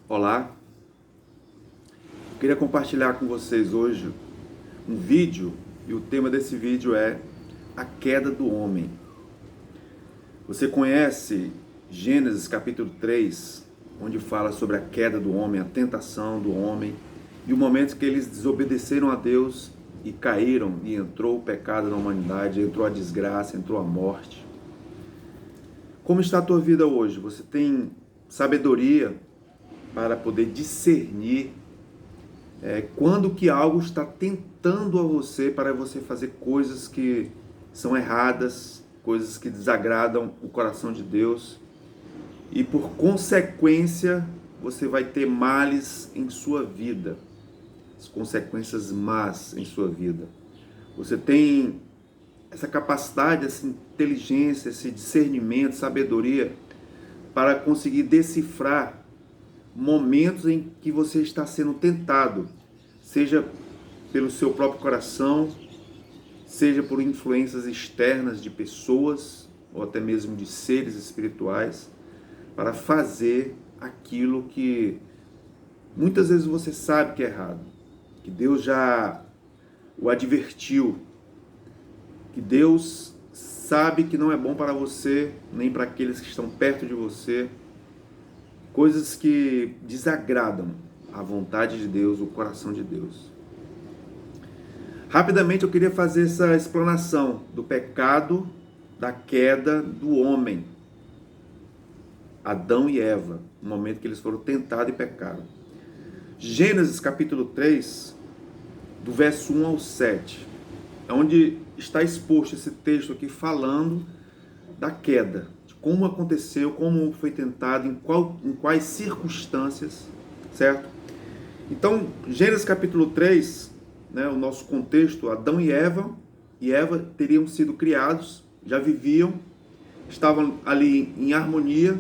Olá, eu queria compartilhar com vocês hoje um vídeo e o tema desse vídeo é a queda do homem. Você conhece Gênesis capítulo 3, onde fala sobre a queda do homem, a tentação do homem e o momento que eles desobedeceram a Deus e caíram e entrou o pecado na humanidade, entrou a desgraça, entrou a morte. Como está a tua vida hoje? Você tem sabedoria para poder discernir quando que algo está tentando a você para você fazer coisas que são erradas, coisas que desagradam o coração de Deus e por consequência você vai ter males em sua vida, as consequências más em sua vida. Você tem essa capacidade, essa inteligência, esse discernimento, sabedoria para conseguir decifrar momentos em que você está sendo tentado, seja pelo seu próprio coração, seja por influências externas de pessoas ou até mesmo de seres espirituais, para fazer aquilo que muitas vezes você sabe que é errado, que Deus já o advertiu, que Deus sabe que não é bom para você, nem para aqueles que estão perto de você, coisas que desagradam a vontade de Deus, o coração de Deus. Rapidamente eu queria fazer essa explanação do pecado, da queda do homem, Adão e Eva, no momento que eles foram tentados e pecaram. Gênesis capítulo 3, do verso 1 ao 7, é onde está exposto esse texto aqui falando da queda, de como aconteceu, como foi tentado, em quais circunstâncias, certo? Então, Gênesis capítulo 3, o nosso contexto, Adão e Eva teriam sido criados, já viviam, estavam ali em harmonia,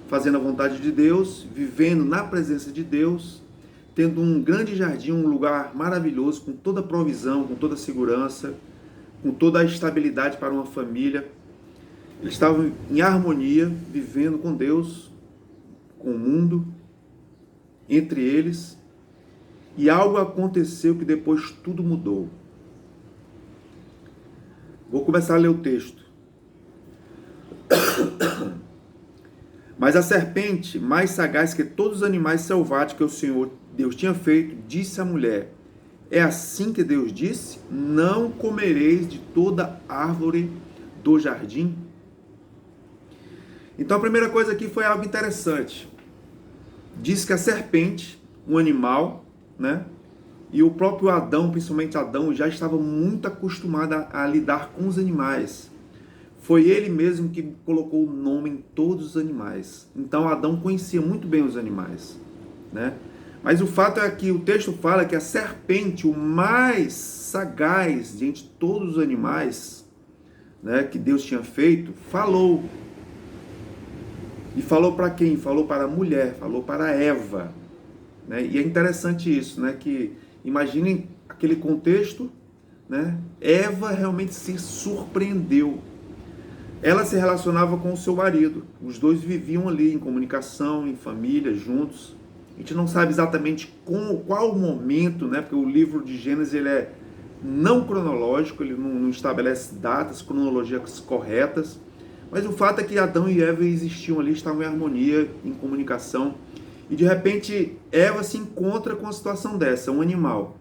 fazendo a vontade de Deus, vivendo na presença de Deus, tendo um grande jardim, um lugar maravilhoso, com toda a provisão, com toda a segurança, com toda a estabilidade para uma família. Eles estavam em harmonia, vivendo com Deus, com o mundo, entre eles, e algo aconteceu que depois tudo mudou. Vou começar a ler o texto. Mas a serpente, mais sagaz que todos os animais selváticos que o Senhor Deus tinha feito, disse à mulher: é assim que Deus disse? Não comereis de toda árvore do jardim? Então a primeira coisa aqui foi algo interessante. Diz que a serpente, um animal, e o próprio Adão, principalmente Adão, já estava muito acostumado a lidar com os animais. Foi ele mesmo que colocou o nome em todos os animais. Então Adão conhecia muito bem os animais, Mas o fato é que o texto fala que a serpente, o mais sagaz de entre todos os animais, que Deus tinha feito, falou. E falou para quem? Falou para a mulher, falou para Eva. E é interessante isso, que imaginem aquele contexto, Eva realmente se surpreendeu. Ela se relacionava com o seu marido. Os dois viviam ali em comunicação, em família, juntos. A gente não sabe exatamente qual o momento, porque o livro de Gênesis ele é não cronológico, ele não estabelece datas, cronologias corretas. Mas o fato é que Adão e Eva existiam ali, estavam em harmonia, em comunicação. E de repente, Eva se encontra com uma situação dessa, um animal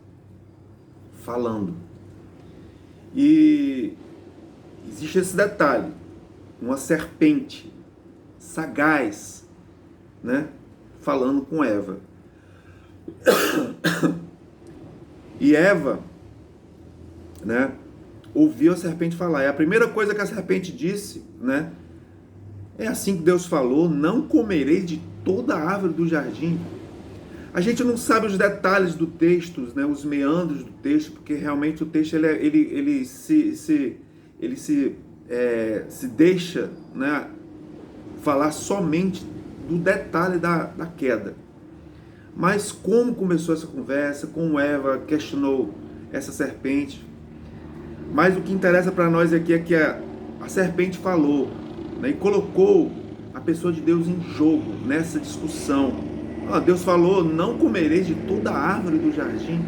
falando. E existe esse detalhe, uma serpente sagaz, falando com Eva. E Eva, ouviu a serpente falar. E a primeira coisa que a serpente disse, é assim que Deus falou: não comereis de toda a árvore do jardim. A gente não sabe os detalhes do texto, os meandros do texto, porque realmente o texto ele se deixa falar somente do detalhe da queda. Mas como começou essa conversa, como Eva questionou essa serpente. Mas o que interessa para nós aqui é que a serpente falou, e colocou a pessoa de Deus em jogo nessa discussão. Deus falou, não comereis de toda a árvore do jardim.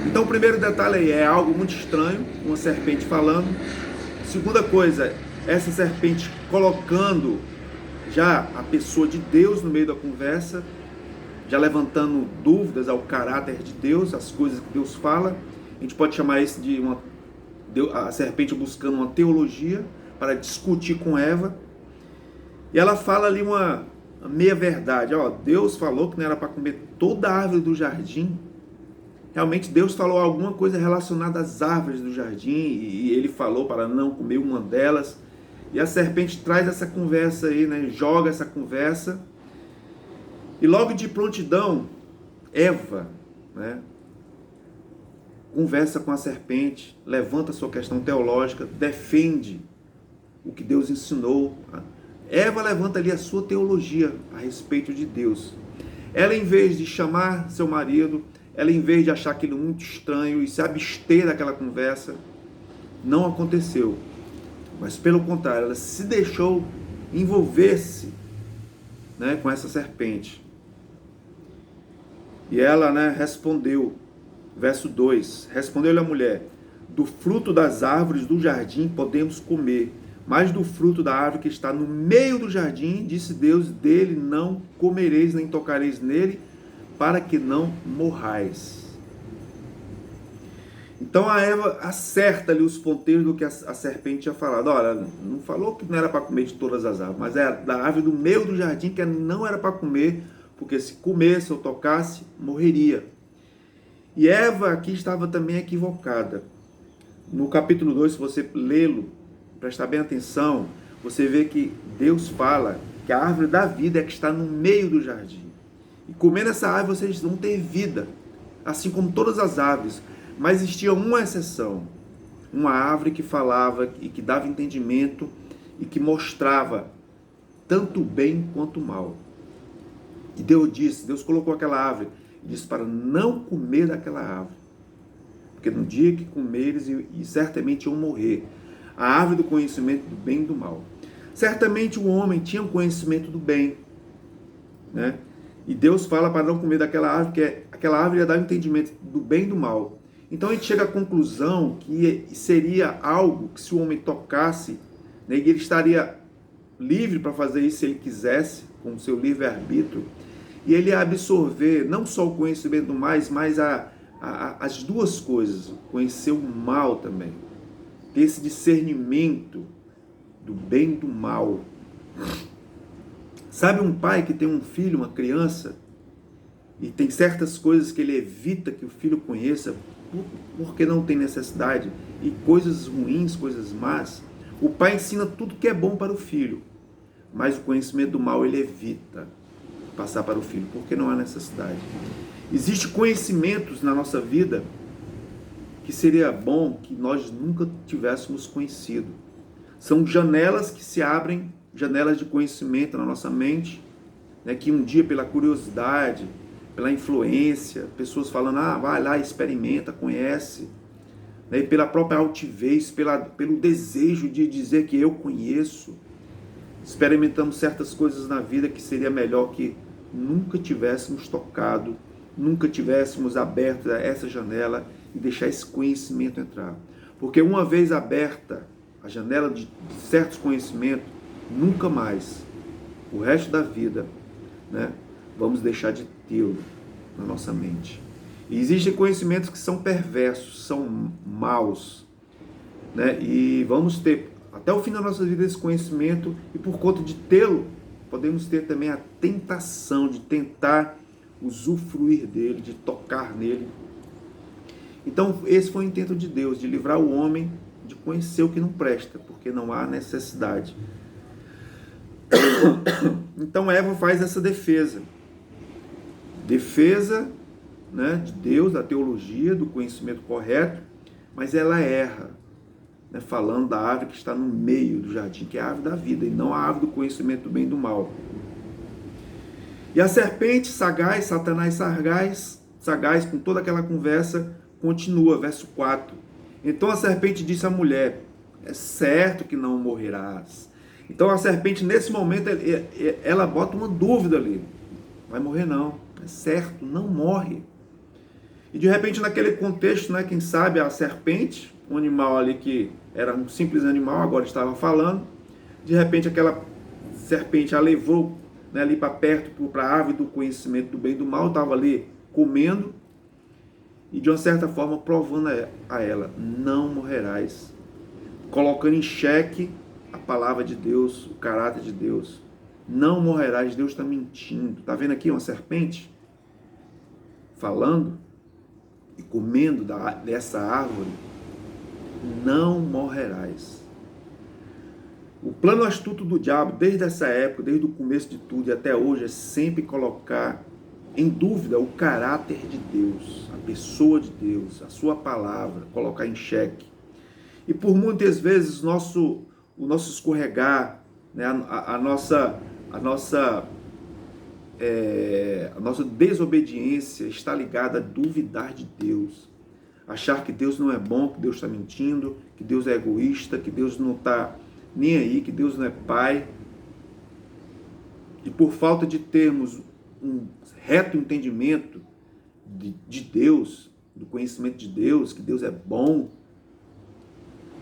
Então o primeiro detalhe aí é algo muito estranho, uma serpente falando. Segunda coisa, essa serpente colocando já a pessoa de Deus no meio da conversa, já levantando dúvidas ao caráter de Deus, as coisas que Deus fala. A gente pode chamar isso de a serpente buscando uma teologia para discutir com Eva. E ela fala ali uma meia verdade. Deus falou que não era para comer toda a árvore do jardim. Realmente Deus falou alguma coisa relacionada às árvores do jardim e ele falou para não comer uma delas. E a serpente traz essa conversa aí, né? Joga essa conversa. E logo de prontidão, Eva, né, conversa com a serpente, levanta a sua questão teológica, defende o que Deus ensinou. Eva levanta ali a sua teologia a respeito de Deus. Ela, em vez de chamar seu marido, ela, em vez de achar aquilo muito estranho e se abster daquela conversa, não aconteceu. Mas, pelo contrário, ela se deixou envolver-se, né, com essa serpente. E ela, né, respondeu, verso 2, respondeu-lhe a mulher, do fruto das árvores do jardim podemos comer, mas do fruto da árvore que está no meio do jardim, disse Deus, dele não comereis nem tocareis nele, para que não morrais. Então a Eva acerta ali os ponteiros do que a serpente tinha falado. Olha, não falou que não era para comer de todas as árvores, mas era da árvore do meio do jardim que não era para comer, porque se comesse ou tocasse, morreria. E Eva aqui estava também equivocada. No capítulo 2, se você lê-lo, prestar bem atenção, você vê que Deus fala que a árvore da vida é que está no meio do jardim. E comendo essa árvore vocês vão ter vida, assim como todas as árvores. Mas existia uma exceção, uma árvore que falava e que dava entendimento e que mostrava tanto o bem quanto o mal. E Deus colocou aquela árvore e disse para não comer daquela árvore, porque no dia que comeres e certamente iam morrer. A árvore do conhecimento do bem e do mal. Certamente o homem tinha um conhecimento do bem, né? E Deus fala para não comer daquela árvore, porque aquela árvore ia dar entendimento do bem e do mal. Então a gente chega à conclusão que seria algo que se o homem tocasse, né, ele estaria livre para fazer isso se ele quisesse, com o seu livre-arbítrio, e ele ia absorver não só o conhecimento do mais, mas as duas coisas, conhecer o mal também, ter esse discernimento do bem e do mal. Sabe um pai que tem um filho, uma criança, e tem certas coisas que ele evita que o filho conheça, porque não tem necessidade, e coisas ruins, coisas más, o pai ensina tudo que é bom para o filho, mas o conhecimento do mal ele evita passar para o filho, porque não há necessidade. Existem conhecimentos na nossa vida que seria bom que nós nunca tivéssemos conhecido. São janelas que se abrem, janelas de conhecimento na nossa mente, né, que um dia pela curiosidade, pela influência, pessoas falando, vai lá, experimenta, conhece, né, e pela própria altivez, pelo desejo de dizer que eu conheço, experimentamos certas coisas na vida que seria melhor que nunca tivéssemos tocado, nunca tivéssemos aberto essa janela e deixar esse conhecimento entrar. Porque uma vez aberta a janela de certos conhecimentos, nunca mais, o resto da vida, né, vamos deixar de tê-lo na nossa mente. E existem conhecimentos que são perversos, são maus, né, e vamos ter até o fim da nossa vida esse conhecimento, e por conta de tê-lo, podemos ter também a tentação de tentar usufruir dele, de tocar nele. Então esse foi o intento de Deus, de livrar o homem de conhecer o que não presta, porque não há necessidade. Então Eva faz essa defesa, né, de Deus, da teologia, do conhecimento correto, mas ela erra, né, falando da árvore que está no meio do jardim, que é a árvore da vida, e não a árvore do conhecimento do bem e do mal. E a serpente sagaz, Satanás sagaz, com toda aquela conversa, continua, verso 4. Então a serpente disse à mulher, é certo que não morrerás. Então a serpente, nesse momento, ela bota uma dúvida ali. vai morrer não, é certo, não morre. E de repente naquele contexto, né, quem sabe a serpente, um animal ali que era um simples animal, agora estava falando, de repente aquela serpente a levou, né, ali para perto, para a árvore do conhecimento do bem e do mal, estava ali comendo, e de uma certa forma provando a ela, não morrerás, colocando em xeque a palavra de Deus, o caráter de Deus. Não morrerás, Deus está mentindo. Está vendo aqui uma serpente falando e comendo dessa árvore? Não morrerás. O plano astuto do diabo, desde essa época, desde o começo de tudo e até hoje, é sempre colocar em dúvida o caráter de Deus, a pessoa de Deus, a sua palavra, colocar em xeque. E por muitas vezes o nosso escorregar, né, a nossa desobediência está ligada a duvidar de Deus, achar que Deus não é bom, que Deus está mentindo, que Deus é egoísta, que Deus não está nem aí, que Deus não é pai. E por falta de termos um reto entendimento de Deus, do conhecimento de Deus, que Deus é bom,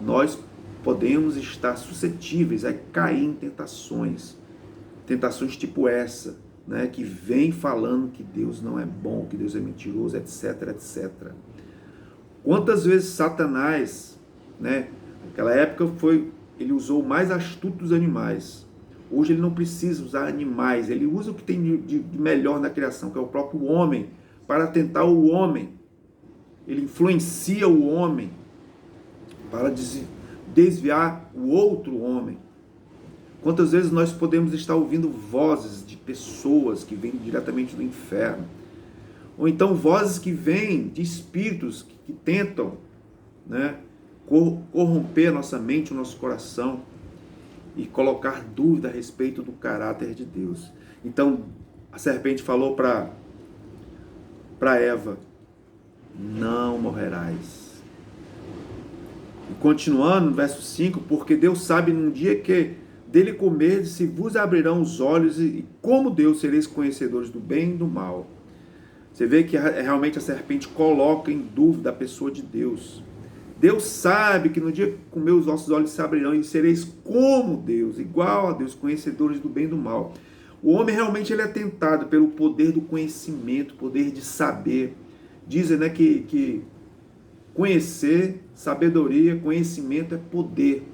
nós podemos estar suscetíveis a cair em tentações tipo essa, né, que vem falando que Deus não é bom, que Deus é mentiroso, etc, etc. Quantas vezes Satanás, né, naquela época ele usou o mais astuto dos animais. Hoje ele não precisa usar animais, ele usa o que tem de melhor na criação, que é o próprio homem, para tentar o homem. Ele influencia o homem para desviar o outro homem. Quantas vezes nós podemos estar ouvindo vozes de pessoas que vêm diretamente do inferno, ou então vozes que vêm de espíritos que tentam, né, corromper a nossa mente, o nosso coração e colocar dúvida a respeito do caráter de Deus. Então a serpente falou para Eva, não morrerás. E continuando no verso 5, porque Deus sabe num dia que dele comer, se vos abrirão os olhos, e como Deus sereis conhecedores do bem e do mal. Você vê que realmente a serpente coloca em dúvida a pessoa de Deus. Deus sabe que no dia que comer os vossos olhos se abrirão e sereis como Deus, igual a Deus, conhecedores do bem e do mal. O homem realmente ele é tentado pelo poder do conhecimento, poder de saber. Dizem, né, que conhecer, sabedoria, conhecimento é poder.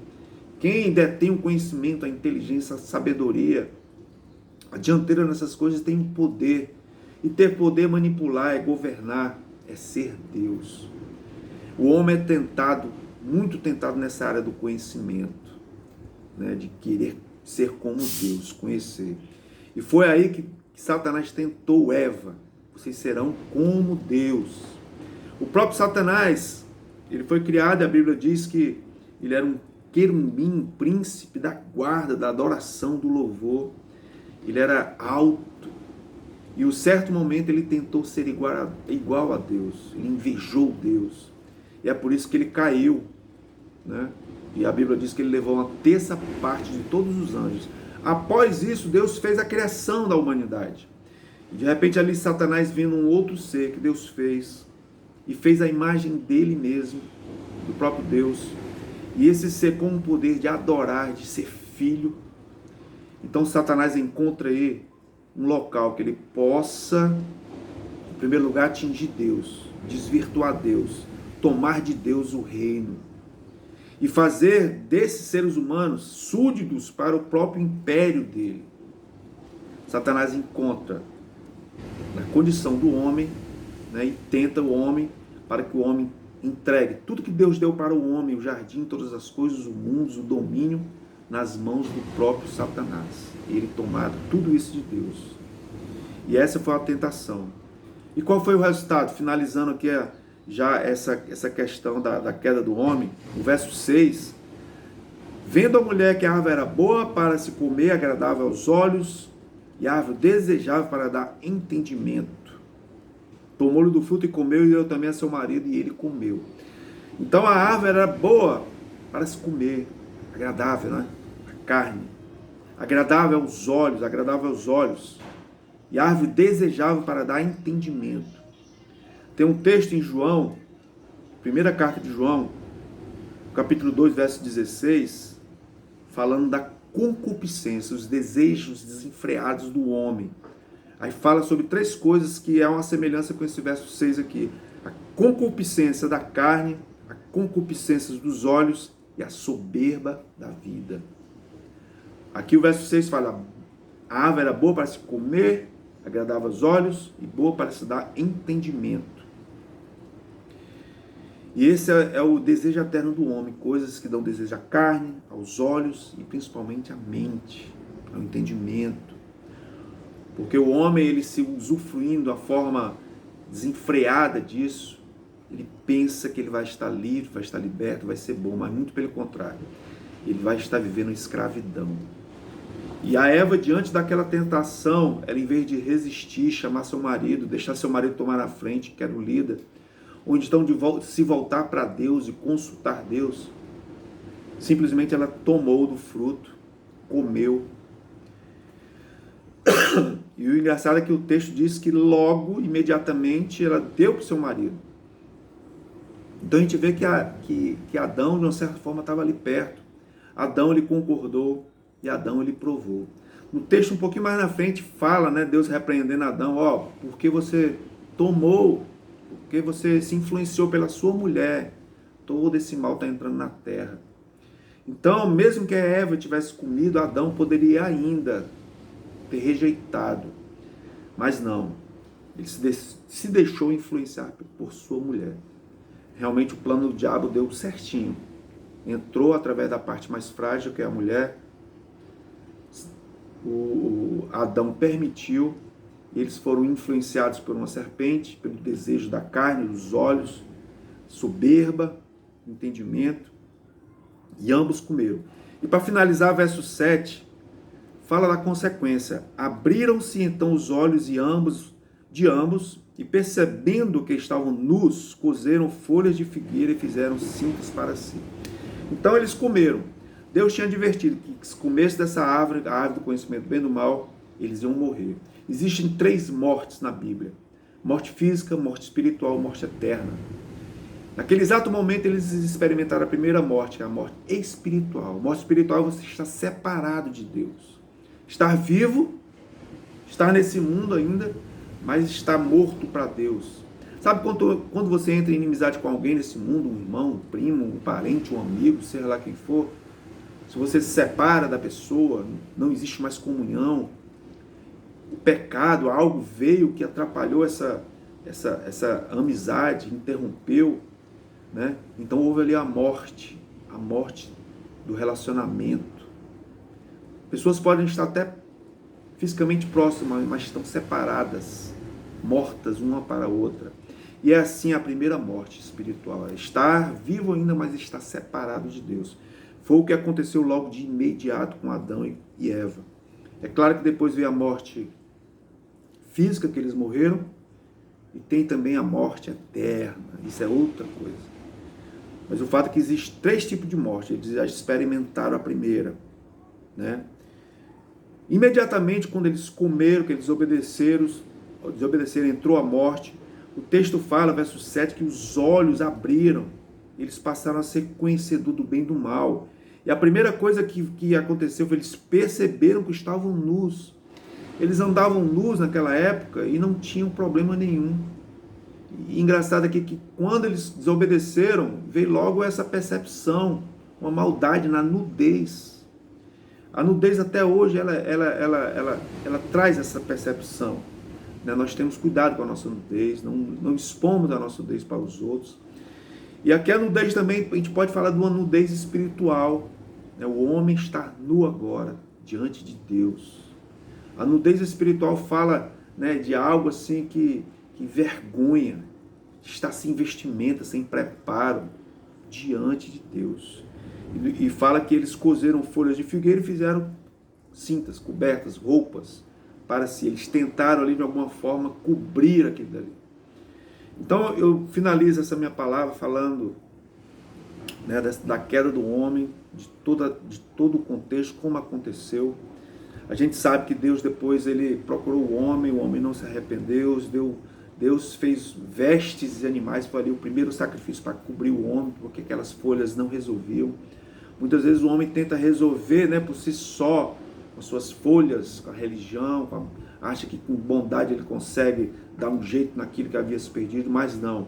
Quem detém o conhecimento, a inteligência, a sabedoria, a dianteira nessas coisas tem poder. E ter poder é manipular, é governar, é ser Deus. O homem é tentado, muito tentado nessa área do conhecimento, né, de querer ser como Deus, conhecer. E foi aí que Satanás tentou Eva. Vocês serão como Deus. O próprio Satanás, ele foi criado, a Bíblia diz que ele era um querubim, um príncipe da guarda, da adoração, do louvor. Ele era alto. E em um certo momento ele tentou ser igual a Deus. Ele invejou Deus. E é por isso que ele caiu, né? E a Bíblia diz que ele levou uma terça parte de todos os anjos. Após isso, Deus fez a criação da humanidade. E de repente ali Satanás vendo um outro ser que Deus fez, e fez a imagem dele mesmo, do próprio Deus. E esse ser com o poder de adorar, de ser filho. Então Satanás encontra aí um local que ele possa, em primeiro lugar, atingir Deus, desvirtuar Deus, tomar de Deus o reino e fazer desses seres humanos súditos para o próprio império dele. Satanás encontra na condição do homem, né, e tenta o homem para que o homem entregue tudo que Deus deu para o homem, o jardim, todas as coisas, o mundo, o domínio, nas mãos do próprio Satanás. Ele tomado tudo isso de Deus. E essa foi a tentação. E qual foi o resultado? Finalizando aqui já essa questão da queda do homem, o verso 6, vendo a mulher que a árvore era boa para se comer, agradável aos olhos, e a árvore desejável para dar entendimento, tomou-lhe do fruto e comeu, e deu também a seu marido, e ele comeu. Então a árvore era boa para se comer, agradável, né? A carne, agradável aos olhos, e árvore desejável para dar entendimento. Tem um texto em João, primeira carta de João, capítulo 2, verso 16, falando da concupiscência, os desejos desenfreados do homem. Aí fala sobre 3 coisas que é uma semelhança com esse verso 6 aqui. A concupiscência da carne, a concupiscência dos olhos e a soberba da vida. Aqui o verso 6 fala, a árvore era boa para se comer, agradava aos olhos e boa para se dar entendimento. E esse é o desejo eterno do homem, coisas que dão desejo à carne, aos olhos e principalmente à mente, ao entendimento. Porque o homem, ele se usufruindo a forma desenfreada disso, ele pensa que ele vai estar livre, vai estar liberto, vai ser bom, mas muito pelo contrário. Ele vai estar vivendo escravidão. E a Eva, diante daquela tentação, ela, em vez de resistir, chamar seu marido, deixar seu marido tomar na frente, que era o líder, ou então se voltar para Deus e consultar Deus, simplesmente ela tomou do fruto, comeu. E o engraçado é que o texto diz que logo, imediatamente, ela deu para o seu marido. Então a gente vê que Adão, de uma certa forma, estava ali perto. Adão, ele concordou e Adão, ele provou. No texto um pouquinho mais na frente fala, né, Deus repreendendo Adão, porque você tomou, porque você se influenciou pela sua mulher, todo esse mal está entrando na terra. Então, mesmo que a Eva tivesse comido, Adão poderia ainda ter rejeitado, mas não, ele se deixou influenciar por sua mulher. Realmente o plano do diabo deu certinho, entrou através da parte mais frágil, que é a mulher. O Adão permitiu, e eles foram influenciados por uma serpente, pelo desejo da carne, dos olhos, soberba, entendimento, e ambos comeram. E para finalizar, verso 7, fala da consequência. Abriram-se então os olhos de ambos, e percebendo que estavam nus, cozeram folhas de figueira e fizeram cintas para si. Então eles comeram. Deus tinha advertido que se comesse dessa árvore, a árvore do conhecimento do bem e do mal, eles iam morrer. Existem 3 mortes na Bíblia: morte física, morte espiritual, morte eterna. Naquele exato momento eles experimentaram a primeira morte, a morte espiritual. A morte espiritual é você estar separado de Deus. Estar vivo, estar nesse mundo ainda, mas estar morto para Deus. Sabe quando você entra em inimizade com alguém nesse mundo, um irmão, um primo, um parente, um amigo, seja lá quem for, se você se separa da pessoa, não existe mais comunhão, o pecado, algo veio que atrapalhou essa amizade, interrompeu, né? Então houve ali a morte do relacionamento. Pessoas podem estar até fisicamente próximas, mas estão separadas, mortas uma para a outra. E é assim a primeira morte espiritual, é estar vivo ainda, mas estar separado de Deus. Foi o que aconteceu logo de imediato com Adão e Eva. É claro que depois veio a morte física, que eles morreram, e tem também a morte eterna, isso é outra coisa. Mas o fato é que existem 3 tipos de morte, eles já experimentaram a primeira, né? Imediatamente, quando eles comeram, que eles desobedeceram, entrou a morte. O texto fala, verso 7, que os olhos abriram, eles passaram a ser conhecedor do bem e do mal. E a primeira coisa que aconteceu foi eles perceberam que estavam nus. Eles andavam nus naquela época e não tinham problema nenhum. E engraçado aqui que quando eles desobedeceram, veio logo essa percepção, uma maldade na nudez. A nudez até hoje, ela traz essa percepção. Né? Nós temos cuidado com a nossa nudez, não expomos a nossa nudez para os outros. E aqui a nudez também, a gente pode falar de uma nudez espiritual. Né? O homem está nu agora, diante de Deus. A nudez espiritual fala, né, de algo assim que vergonha, está sem vestimenta, sem preparo, diante de Deus. E fala que eles cozeram folhas de figueira e fizeram cintas, cobertas, roupas para si. Eles tentaram ali de alguma forma cobrir aquilo dali. Então eu finalizo essa minha palavra falando, né, da queda do homem, de todo o contexto, como aconteceu. A gente sabe que Deus depois ele procurou o homem não se arrependeu, Deus fez vestes de animais, foi ali o primeiro sacrifício para cobrir o homem, porque aquelas folhas não resolviam. Muitas vezes o homem tenta resolver, né, por si só, com suas folhas, com a religião, acha que com bondade ele consegue dar um jeito naquilo que havia se perdido, mas não.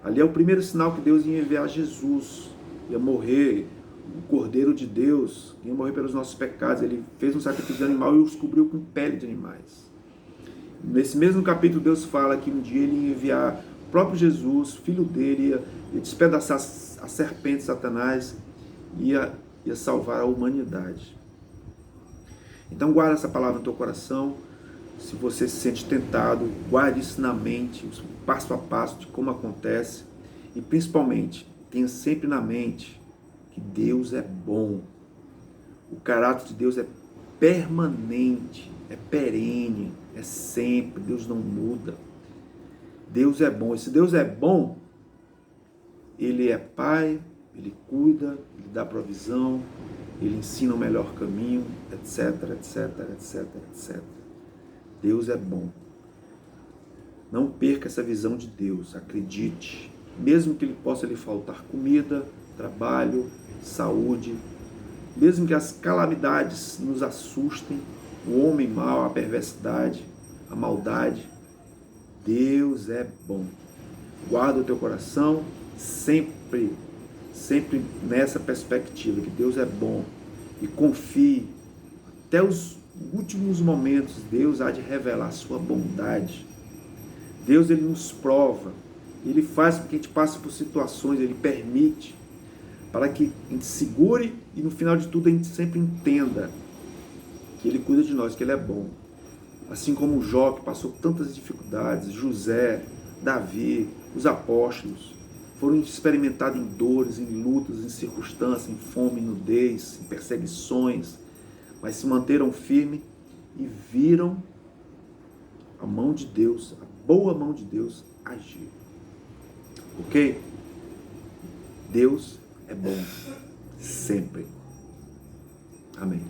Ali é o primeiro sinal que Deus ia enviar Jesus, ia morrer, o Cordeiro de Deus, ia morrer pelos nossos pecados. Ele fez um sacrifício de animal e os cobriu com pele de animais. Nesse mesmo capítulo, Deus fala que um dia ele ia enviar o próprio Jesus, filho dele, ia despedaçar a serpente Satanás, ia salvar a humanidade. Então guarda essa palavra no teu coração. Se você se sente tentado, guarde isso na mente, passo a passo de como acontece. E principalmente, tenha sempre na mente que Deus é bom. O caráter de Deus é permanente, é perene, é sempre. Deus não muda. Deus é bom. E se Deus é bom, Ele é Pai, Ele cuida, Ele dá provisão, Ele ensina o melhor caminho, etc, etc, etc, etc. Deus é bom. Não perca essa visão de Deus, acredite. Mesmo que possa lhe faltar comida, trabalho, saúde, mesmo que as calamidades nos assustem, o homem mau, a perversidade, a maldade, Deus é bom. Guarda o teu coração sempre nessa perspectiva, que Deus é bom, e confie, até os últimos momentos, Deus há de revelar a sua bondade. Deus, Ele nos prova, Ele faz com que a gente passe por situações, Ele permite, para que a gente segure e no final de tudo a gente sempre entenda que Ele cuida de nós, que Ele é bom. Assim como Jó, que passou por tantas dificuldades, José, Davi, os apóstolos, foram experimentados em dores, em lutas, em circunstâncias, em fome, em nudez, em perseguições, mas se manteram firmes e viram a mão de Deus, a boa mão de Deus agir. Ok? Deus é bom sempre. Amém.